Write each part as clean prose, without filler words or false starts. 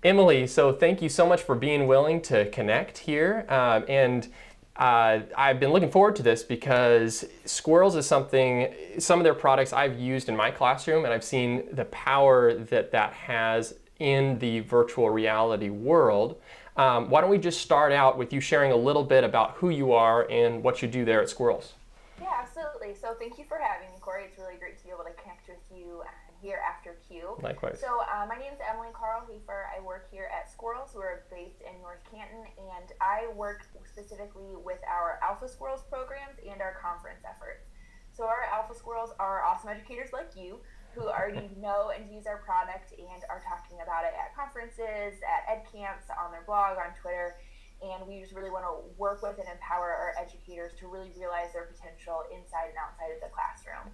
Emily, so thank you so much for being willing to connect here. I've been looking forward to this because Squirrels is some of their products I've used in my classroom, and I've seen the power that has in the virtual reality world. Why don't we just start out with you sharing a little bit about who you are and what you do there at Squirrels? Yeah, absolutely. So thank you for having me, Corey. It's really great to be able to connect with you here after Q. Likewise. So my name is Emily Carle Hafer. I work here at Squirrels. We're based in North Canton, and I work specifically with our Alpha Squirrels programs and our conference efforts. So our Alpha Squirrels are awesome educators like you who already know and use our product and are talking about it at conferences, at ed camps, on their blog, on Twitter. And we just really want to work with and empower our educators to really realize their potential inside and outside of the classroom.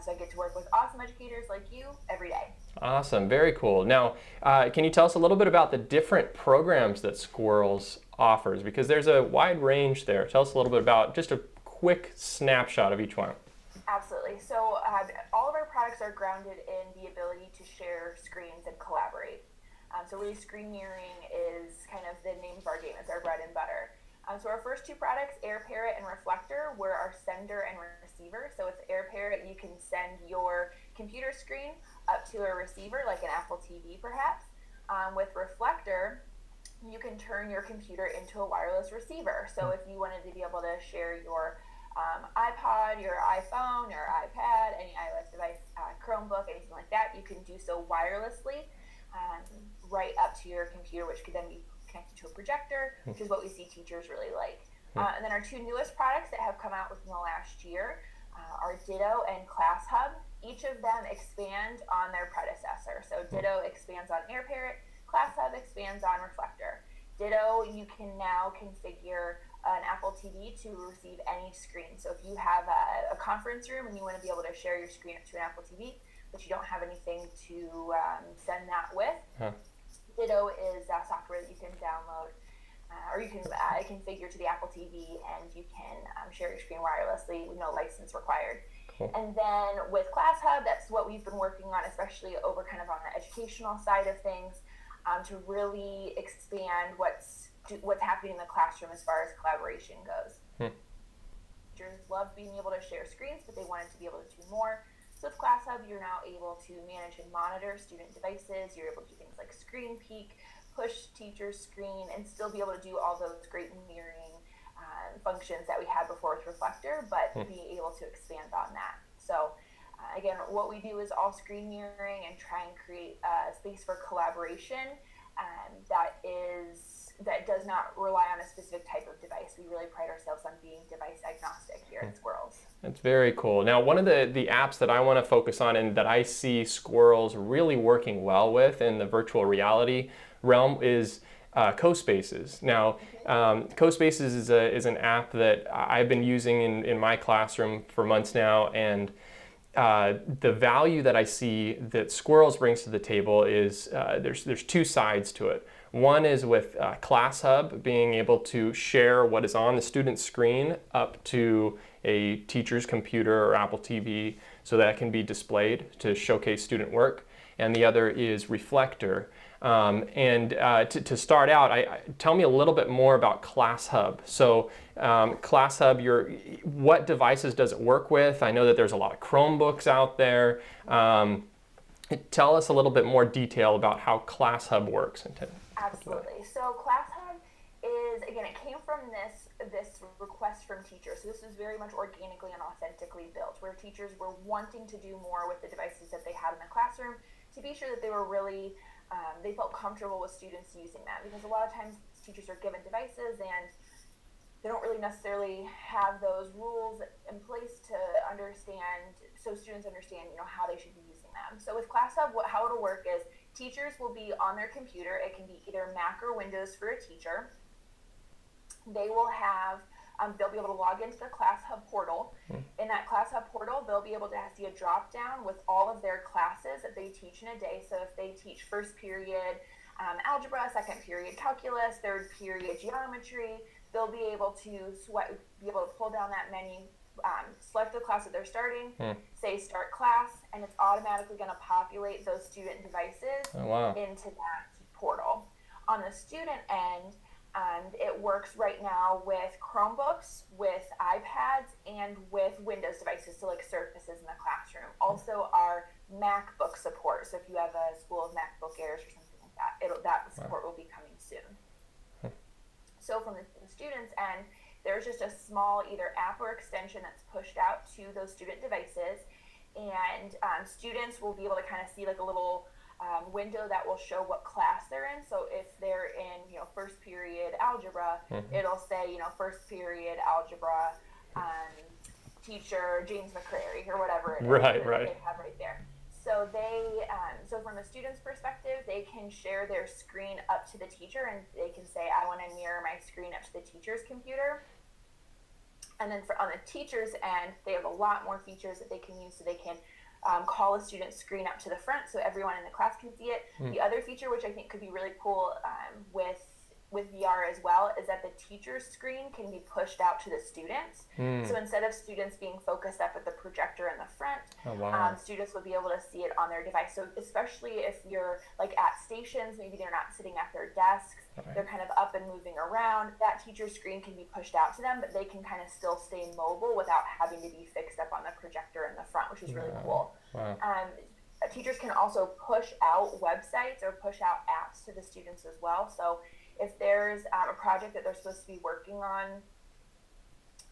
So I get to work with awesome educators like you every day. Awesome, very cool. Now, can you tell us a little bit about the different programs that Squirrels offers? Because there's a wide range there. Tell us a little bit about just a quick snapshot of each one. Absolutely. So all of our products are grounded in the ability to share screens and collaborate. So really screen mirroring is kind of the name of our game. It's our bread and butter. So our first two products, AirParrot and Reflector, were our sender and receiver. So with AirParrot, you can send your computer screen up to a receiver, like an Apple TV perhaps. With Reflector, you can turn your computer into a wireless receiver. So if you wanted to be able to share your iPod, your iPhone, your iPad, any iOS device, Chromebook, anything like that, you can do so wirelessly. Right up to your computer, which could then be connected to a projector, which is what we see teachers really like. And then our two newest products that have come out within the last year are Ditto and ClassHub. Each of them expand on their predecessor. So Ditto expands on AirParrot, ClassHub expands on Reflector. Ditto, you can now configure an Apple TV to receive any screen. So if you have a conference room and you want to be able to share your screen up to an Apple TV, but you don't have anything to send that with, Ditto is software that you can download or you can configure to the Apple TV, and you can share your screen wirelessly with no license required. Cool. And then with ClassHub, that's what we've been working on, especially over kind of on the educational side of things, to really expand what's happening in the classroom as far as collaboration goes. Teachers love being able to share screens, but they wanted to be able to do more. So with ClassHub, you're now able to manage and monitor student devices. You're able to do things like screen peek, push teacher's screen, and still be able to do all those great mirroring functions that we had before with Reflector, but be able to expand on that. So again, what we do is all screen mirroring and try and create a space for collaboration that does not rely on a specific type of device. We really pride ourselves on being device agnostic here at Squirrels. That's very cool. Now, one of the apps that I want to focus on and that I see Squirrels really working well with in the virtual reality realm is CoSpaces. Now, CoSpaces is an app that I've been using in my classroom for months now, and the value that I see that Squirrels brings to the table is there's two sides to it. One is with ClassHub, being able to share what is on the student's screen up to a teacher's computer or Apple TV so that it can be displayed to showcase student work. And the other is Reflector. To start out, tell me a little bit more about ClassHub. So ClassHub, what devices does it work with? I know that there's a lot of Chromebooks out there. Tell us a little bit more detail about how ClassHub works. Absolutely. So ClassHub is, again, it came from this request from teachers. So this was very much organically and authentically built, where teachers were wanting to do more with the devices that they had in the classroom to be sure that they were really, they felt comfortable with students using them. Because a lot of times teachers are given devices and they don't really necessarily have those rules in place to understand, so students understand, how they should be using them. So with ClassHub, how it'll work is teachers will be on their computer. It can be either Mac or Windows for a teacher. They will have, they'll be able to log into the ClassHub portal. In that ClassHub portal, they'll be able to see a drop down with all of their classes that they teach in a day. So if they teach first period algebra, second period calculus, third period geometry, they'll be able to pull down that menu, select the class that they're starting, say start class, and it's automatically going to populate those student devices into that portal. On the student end, it works right now with Chromebooks, with iPads, and with Windows devices, so like Surfaces in the classroom. Also, our MacBook support. So if you have a school of MacBook Airs or something like that, that support will be coming soon. So from the students' end, there's just a small either app or extension that's pushed out to those student devices, and students will be able to kind of see like a little window that will show what class they're in. So if they're in, first period algebra, it'll say, first period algebra, teacher James McCrary or whatever it is right. they have right there. So so from a student's perspective, they can share their screen up to the teacher, and they can say, I want to mirror my screen up to the teacher's computer. And then on the teacher's end, they have a lot more features that they can use. So they can call a student's screen up to the front so everyone in the class can see it. The other feature, which I think could be really cool with VR as well, is that the teacher's screen can be pushed out to the students. So instead of students being focused up at the projector in the front, students will be able to see it on their device. So especially if you're like at stations, maybe they're not sitting at their desks, they're kind of up and moving around, that teacher's screen can be pushed out to them, but they can kind of still stay mobile without having to be fixed up on the projector in the front, which is really cool. Teachers can also push out websites or push out apps to the students as well. So if there's a project that they're supposed to be working on,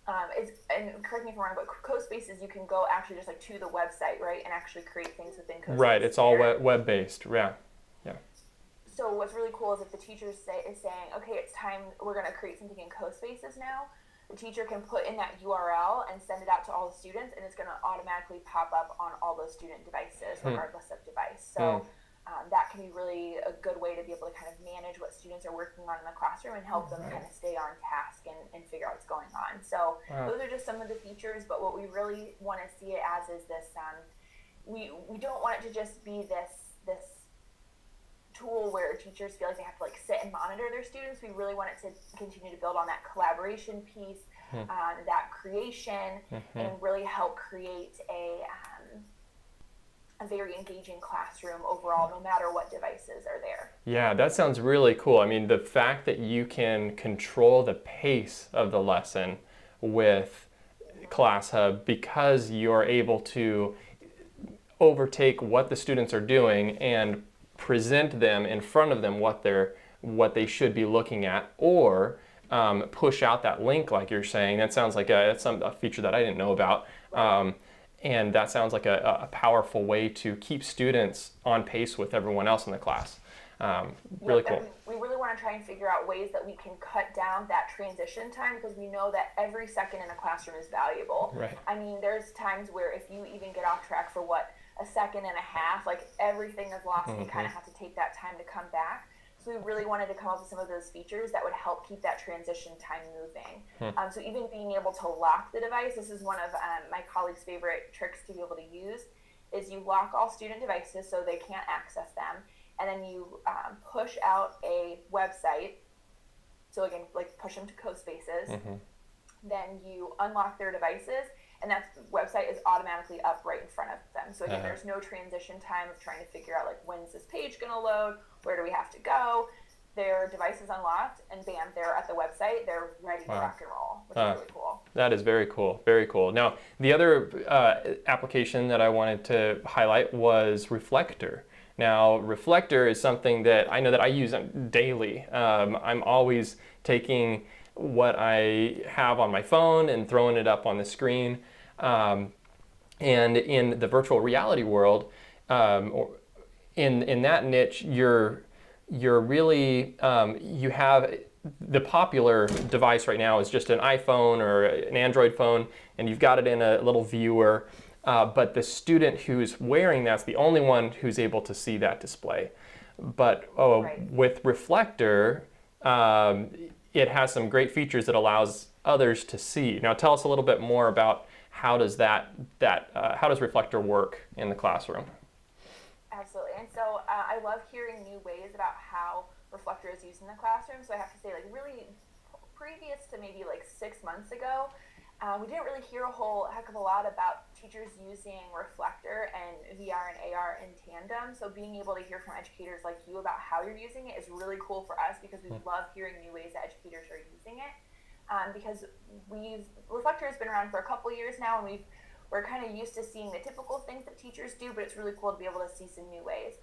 and correct me if I'm wrong, but CoSpaces, you can go actually just like to the website, right, and actually create things within CoSpaces. Right, it's all web-based, yeah. So what's really cool is if the teacher is saying, okay, it's time, we're going to create something in CoSpaces now, the teacher can put in that URL and send it out to all the students, and it's going to automatically pop up on all those student devices, regardless of device. So that can be really a good way to be able to kind of manage what students are working on in the classroom and help them kind of stay on task and figure out what's going on. So those are just some of the features, but what we really want to see it as is this, we don't want it to just be this tool where teachers feel like they have to like sit and monitor their students. We really want it to continue to build on that collaboration piece, that creation, and really help create a very engaging classroom overall, no matter what devices are there. Yeah, that sounds really cool. I mean, the fact that you can control the pace of the lesson with ClassHub because you're able to overtake what the students are doing and present them in front of them what they should be looking at, or push out that link like you're saying. That sounds like that's a feature that I didn't know about. And that sounds like a powerful way to keep students on pace with everyone else in the class. Really cool. We really want to try and figure out ways that we can cut down that transition time, because we know that every second in a classroom is valuable. Right. I mean, there's times where if you even get off track for a second and a half, like everything is lost, and you kind of have to take that time to come back. So we really wanted to come up with some of those features that would help keep that transition time moving. So even being able to lock the device, this is one of my colleagues' favorite tricks to be able to use, is you lock all student devices so they can't access them, and then you push out a website. So again, like push them to CoSpaces. Then you unlock their devices, and that website is automatically up right in front of them. So again, there's no transition time of trying to figure out like, when's this page going to load? Where do we have to go? Their device is unlocked, and bam, they're at the website. They're ready to rock and roll, which is really cool. That is very cool. Very cool. Now, the other application that I wanted to highlight was Reflector. Now, Reflector is something that I know that I use daily. I'm always taking what I have on my phone and throwing it up on the screen. And in the virtual reality world, or in that niche, you're really you have the popular device right now is just an iPhone or an Android phone, and you've got it in a little viewer. But the student who's wearing that's the only one who's able to see that display. But with Reflector, it has some great features that allows others to see. Now, tell us a little bit more about how does how does Reflector work in the classroom? Absolutely, and so I love hearing new ways about how Reflector is used in the classroom. So I have to say, like really previous to maybe like 6 months ago, We didn't really hear a whole heck of a lot about teachers using Reflector and VR and AR in tandem. So being able to hear from educators like you about how you're using it is really cool for us, because we love hearing new ways that educators are using it. Because Reflector has been around for a couple years now, and we're kind of used to seeing the typical things that teachers do, but it's really cool to be able to see some new ways.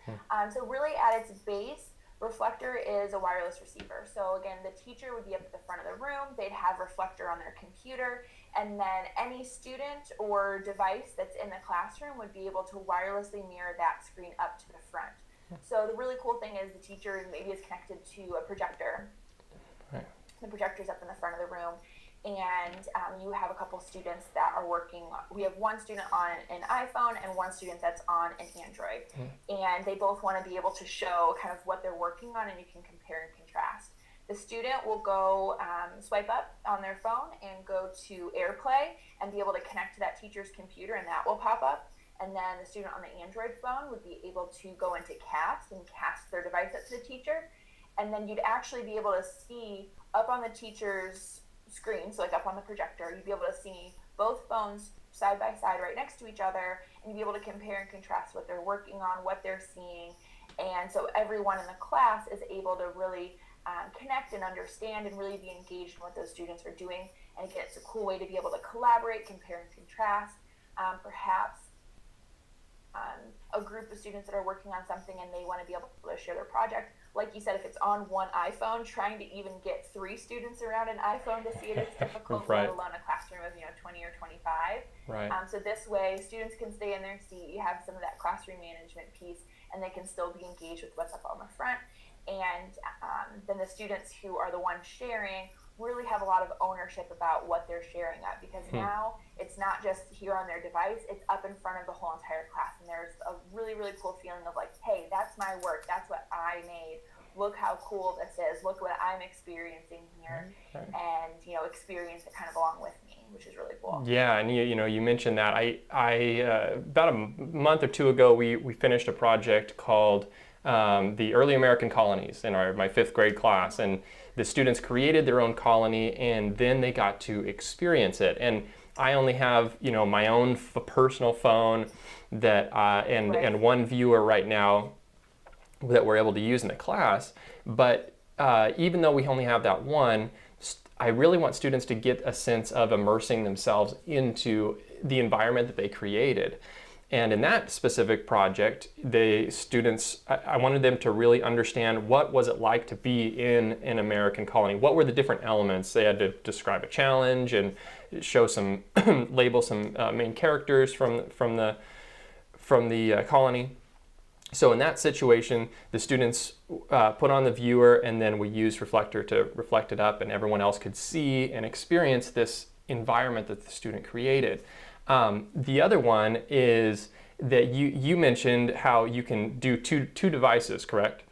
So really at its base, Reflector is a wireless receiver. So again, the teacher would be up at the front of the room, they'd have Reflector on their computer, and then any student or device that's in the classroom would be able to wirelessly mirror that screen up to the front. So the really cool thing is the teacher maybe is connected to a projector. Right. The projector's up in the front of the room, and you have a couple students that are working. We have one student on an iPhone and one student that's on an Android, and they both want to be able to show kind of what they're working on, and you can compare and contrast. The student will go swipe up on their phone and go to AirPlay and be able to connect to that teacher's computer, and that will pop up. And then the student on the Android phone would be able to go into Cast and cast their device up to the teacher. And then you'd actually be able to see up on the teacher's screen, so like up on the projector, you'd be able to see both phones side by side right next to each other, and you'd be able to compare and contrast what they're working on, what they're seeing. And so everyone in the class is able to really connect and understand and really be engaged in what those students are doing. And again, it's a cool way to be able to collaborate, compare and contrast. Perhaps a group of students that are working on something and they want to be able to share their project. Like you said, if it's on one iPhone, trying to even get 3 students around an iPhone to see it is difficult, right. let alone a classroom of 20 or 25. Right. So this way, students can stay in their seat, you have some of that classroom management piece, and they can still be engaged with what's up on the front. And then the students who are the ones sharing really have a lot of ownership about what they're sharing up, because now it's not just here on their device, it's up in front of the whole entire class, and there's a really, really cool feeling of like, hey, that's my work, that's what I made, look how cool this is, look what I'm experiencing here, and experience it kind of along with me, which is really cool. Yeah, and you mentioned that. I about a month or two ago, we finished a project called the Early American Colonies in my 5th grade class, and the students created their own colony, and then they got to experience it. And I only have my own personal phone that and one viewer right now that we're able to use in the class. But even though we only have that one, I really want students to get a sense of immersing themselves into the environment that they created. And in that specific project, the students, I wanted them to really understand what was it like to be in an American colony. What were the different elements? They had to describe a challenge and show some, label some main characters from the colony. So in that situation, the students put on the viewer, and then we used Reflector to reflect it up, and everyone else could see and experience this environment that the student created. The other one is that you mentioned how you can do two devices, correct?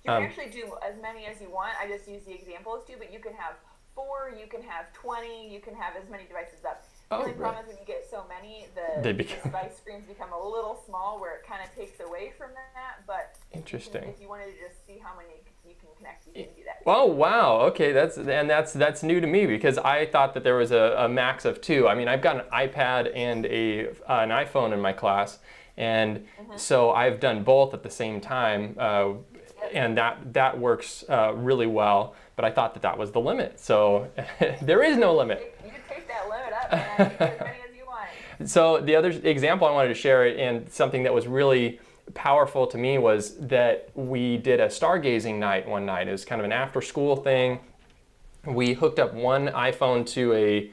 You can actually do as many as you want. I just use the example as 2, but you can have 4, you can have 20, you can have as many devices up. The only problem is when you get so many, the device screens become a little small, where it kind of takes away from that. But interesting. If you wanted to just see how many you can connect, you can do that. Oh wow! Okay, that's new to me, because I thought that there was a max of 2. I mean, I've got an iPad and an iPhone in my class, and so I've done both at the same time, and that works really well. But I thought that was the limit. So there is no limit. You can take that limit up and do as many as you want. So the other example I wanted to share, and something that was really powerful to me, was that we did a stargazing night one night. It was kind of an after-school thing. We hooked up one iPhone to a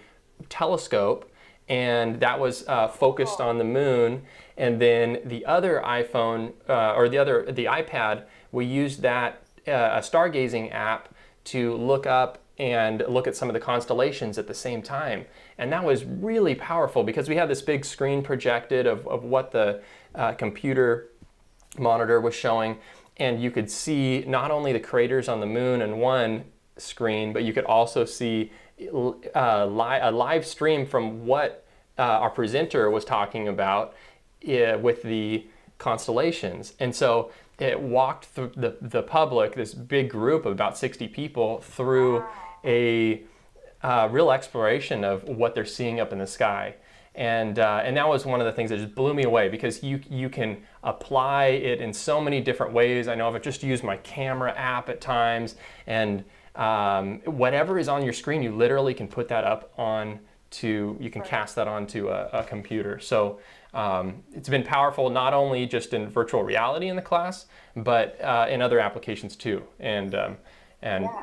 telescope, and that was focused on the moon. And then the other iPhone, the iPad, we used that a stargazing app to look up and look at some of the constellations at the same time. And that was really powerful, because we had this big screen projected of what the computer monitor was showing, and you could see not only the craters on the moon in one screen, but you could also see a live stream from what our presenter was talking about with the constellations. And so it walked through the public, this big group of about 60 people, through a real exploration of what they're seeing up in the sky. And that was one of the things that just blew me away, because you can apply it in so many different ways. I know I've just used my camera app at times, and whatever is on your screen, you literally can put that up on to, you can cast that onto a computer. So it's been powerful, not only just in virtual reality in the class, but in other applications too. And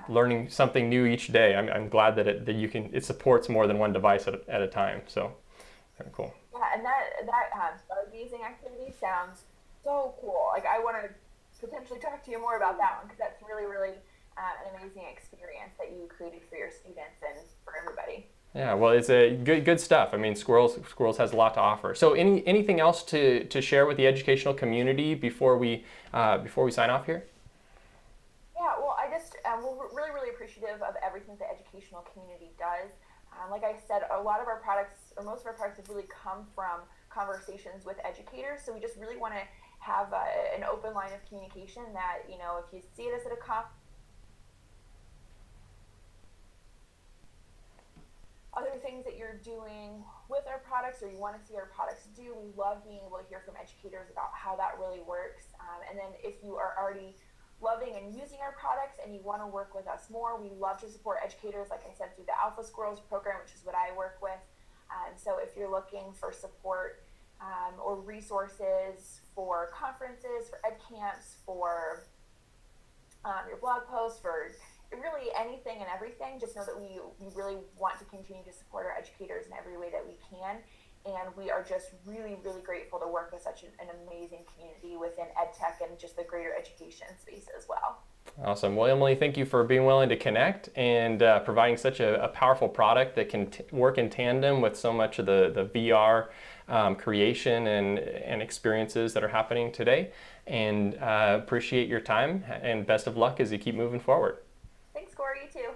learning something new each day. I'm glad that it supports more than one device at a time. So kind of cool. Yeah, and that stargazing activity sounds so cool. Like, I want to potentially talk to you more about that one, because that's really, really an amazing experience that you created for your students and for everybody. Yeah, well, it's a good stuff. I mean, Squirrels has a lot to offer. So, anything else to share with the educational community before we sign off here? Yeah, well, we're really, really appreciative of everything the educational community does. Like I said, a lot of our products, or most of our products, have really come from conversations with educators. So we just really want to have an open line of communication that, you know, if you see us at a conference, other things that you're doing with our products or you want to see our products do, we love being able to hear from educators about how that really works. And then if you are already loving and using our products and you want to work with us more, we love to support educators, like I said, through the Alpha Squirrels program, which is what I work with. So if you're looking for support or resources for conferences, for ed camps, for your blog posts, for really anything and everything, just know that we really want to continue to support our educators in every way that we can. And we are just really, really grateful to work with such an amazing community within EdTech and just the greater education space as well. Awesome. Well, Emily, thank you for being willing to connect and providing such a powerful product that can work in tandem with so much of the VR creation and experiences that are happening today. And appreciate your time, and best of luck as you keep moving forward. Thanks, Corey. You too.